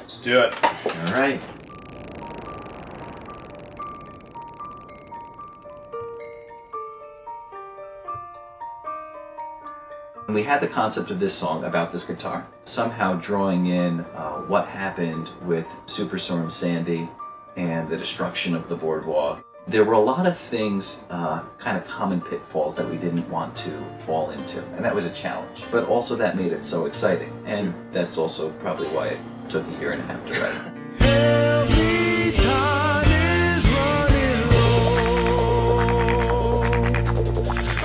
Let's do it. All right. We had the concept of this song about this guitar, somehow drawing in what happened with Superstorm Sandy and the destruction of the boardwalk. There were a lot of things, kind of common pitfalls that we didn't want to fall into, and that was a challenge. But also that made it so exciting, and that's also probably why it took a year and a half to write.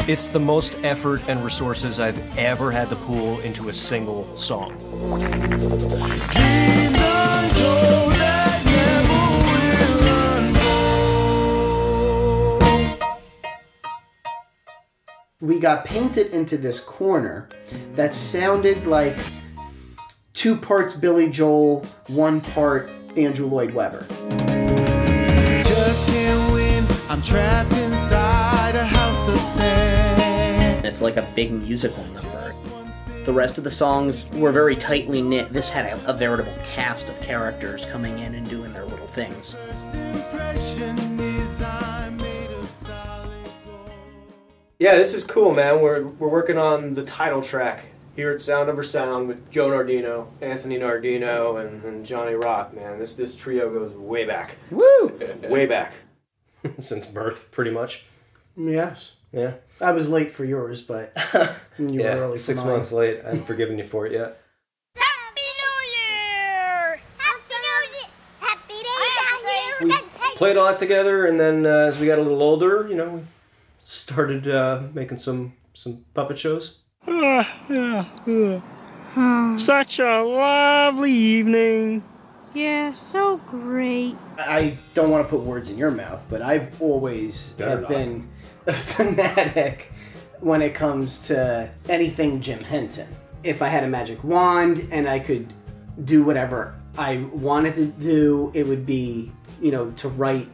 It's the most effort and resources I've ever had to pool into a single song. We got painted into this corner that sounded like 2 parts Billy Joel, 1 part Andrew Lloyd Webber. Just can't win, I'm trapped inside a house of sand. It's like a big musical number. The rest of the songs were very tightly knit. This had a veritable cast of characters coming in and doing their little things. Yeah, this is cool, man. We're working on the title track here at Sound Over Sound with Joe Nardino, Anthony Nardino, and Johnny Rock, man. This trio goes way back. Woo! Way back. Since birth, pretty much. Yes. Yeah. I was late for yours, but you were early for 6 mine. months late. I haven't forgiven you for it yet. Happy New Year! Happy New Year! Happy days out here! We played a lot together, and then as we got a little older, you know, we started making some puppet shows. Such a lovely evening. Yeah, so great. I don't want to put words in your mouth, but I've always been a fanatic when it comes to anything Jim Henson. If I had a magic wand and I could do whatever I wanted to do, it would be, you know, to write,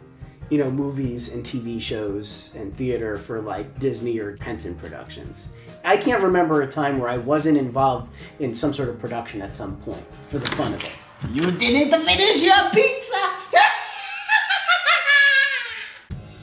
you know, movies and TV shows and theater for like Disney or Henson Productions. I can't remember a time where I wasn't involved in some sort of production at some point for the fun of it. You didn't finish your pizza!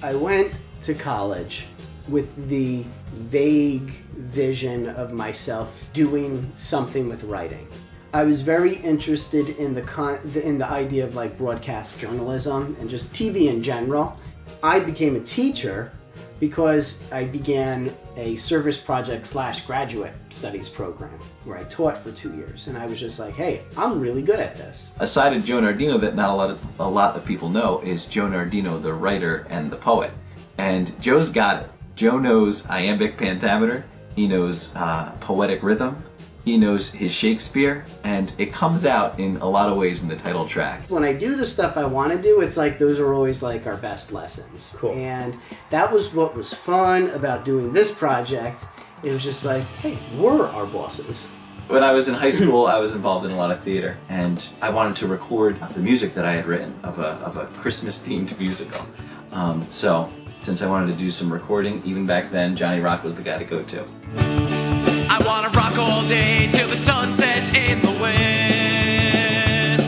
I went to college with the vague vision of myself doing something with writing. I was very interested in the idea of like broadcast journalism and just TV in general. I became a teacher because I began a service project / graduate studies program where I taught for 2 years, and I was just like, hey, I'm really good at this. A side of Joe Nardino that not a lot of people know is Joe Nardino, the writer and the poet. And Joe's got it. Joe knows iambic pentameter, he knows poetic rhythm, he knows his Shakespeare, and it comes out in a lot of ways in the title track. When I do the stuff I want to do, it's like those are always like our best lessons. Cool. And that was what was fun about doing this project. It was just like, hey, we're our bosses. When I was in high school, I was involved in a lot of theater, and I wanted to record the music that I had written of a Christmas-themed musical. So, since I wanted to do some recording, even back then, Johnny Rock was the guy to go to. I wanna rock all day till the sun sets in the west.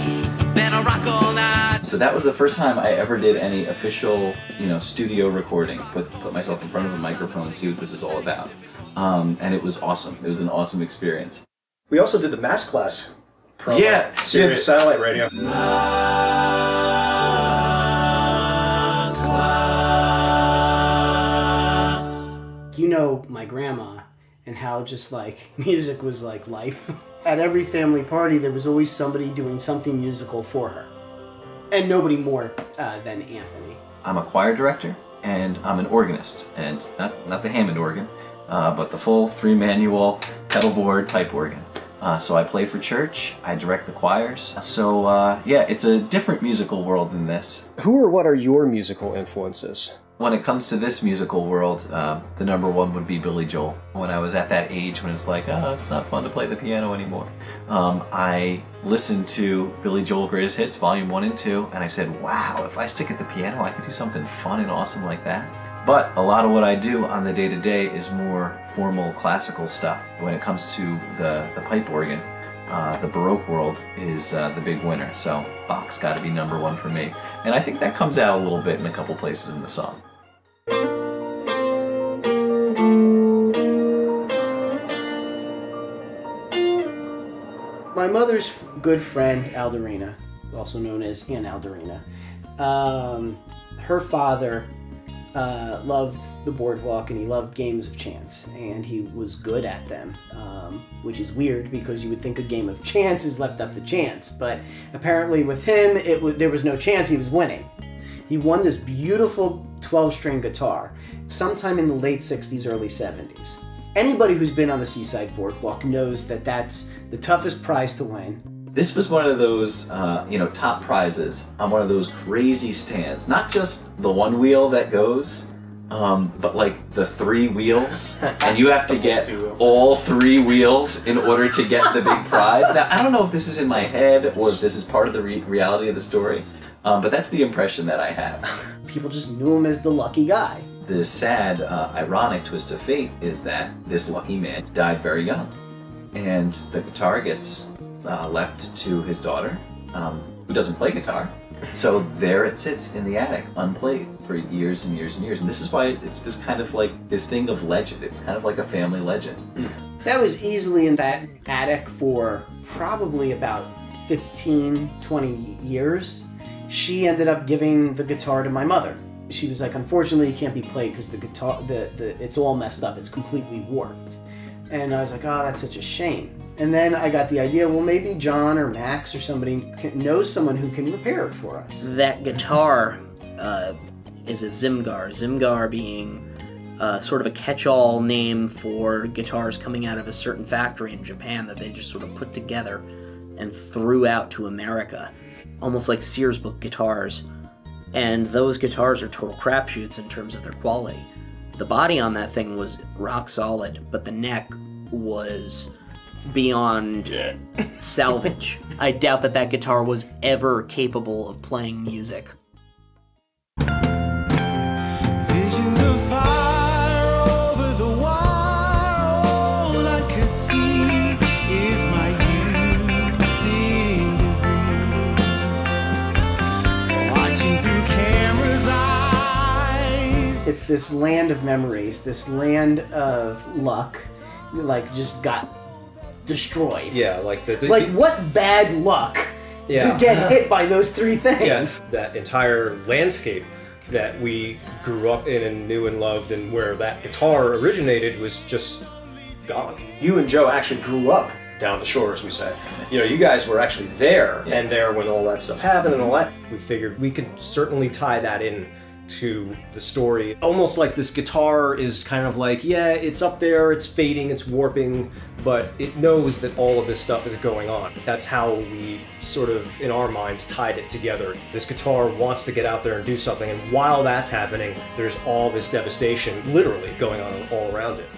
Then I'll rock all night. So that was the first time I ever did any official, you know, studio recording. Put myself in front of a microphone and see what this is all about. And it was awesome. It was an awesome experience. We also did the Mass Class promo. Yeah. Sirius Satellite Radio. You know my grandma and how just like music was like life. At every family party, there was always somebody doing something musical for her. And nobody more than Anthony. I'm a choir director, and I'm an organist, and not the Hammond organ, but the full 3-manual pedalboard pipe organ. So I play for church, I direct the choirs. So yeah, it's a different musical world than this. Who or what are your musical influences? When it comes to this musical world, the number one would be Billy Joel. When I was at that age when it's like, oh, it's not fun to play the piano anymore, I listened to Billy Joel Greatest Hits Volume 1 and 2, and I said, wow, if I stick at the piano, I could do something fun and awesome like that. But a lot of what I do on the day-to-day is more formal classical stuff. When it comes to the pipe organ, the Baroque world is the big winner. So Bach's got to be #1 for me. And I think that comes out a little bit in a couple places in the song. My mother's good friend, Alderina, also known as Aunt Alderina, her father loved the boardwalk and he loved games of chance, and he was good at them, which is weird because you would think a game of chance is left up to chance, but apparently with him, there was no chance, he was winning. He won this beautiful 12-string guitar sometime in the late 60s, early 70s. Anybody who's been on the Seaside Boardwalk knows that that's the toughest prize to win. This was one of those, top prizes on one of those crazy stands. Not just the one wheel that goes, but like the 3 wheels, and you have to get all 3 wheels in order to get the big prize. Now, I don't know if this is in my head or if this is part of the reality of the story, but that's the impression that I have. People just knew him as the lucky guy. The sad, ironic twist of fate is that this lucky man died very young, and the guitar gets left to his daughter, who doesn't play guitar. So there it sits in the attic, unplayed, for years and years and years. And this is why it's this kind of like, this thing of legend. It's kind of like a family legend. That was easily in that attic for probably about 15, 20 years. She ended up giving the guitar to my mother. She was like, unfortunately, it can't be played because the guitar, it's all messed up. It's completely warped. And I was like, oh, that's such a shame. And then I got the idea, well, maybe John or Max or somebody knows someone who can repair it for us. That guitar is a Zimgar. Zimgar being sort of a catch-all name for guitars coming out of a certain factory in Japan that they just sort of put together and threw out to America, almost like Sears book guitars. And those guitars are total crapshoots in terms of their quality. The body on that thing was rock solid, but the neck was beyond salvage. I doubt that that guitar was ever capable of playing music. Visions of fire over the wire, all I could see is my youth in debris, watching through cameras' eyes. It's this land of memories, this land of luck, like just got destroyed. Yeah, like like what bad luck to get hit by those 3 things. Yes, that entire landscape that we grew up in and knew and loved, and where that guitar originated, was just gone. You and Joe actually grew up down the shore, as we say. You know, you guys were actually there, and there when all that stuff happened and all that. We figured we could certainly tie that in to the story. Almost like this guitar is kind of like, yeah, it's up there, it's fading, it's warping, but it knows that all of this stuff is going on. That's how we sort of, in our minds, tied it together. This guitar wants to get out there and do something, and while that's happening, there's all this devastation literally going on all around it.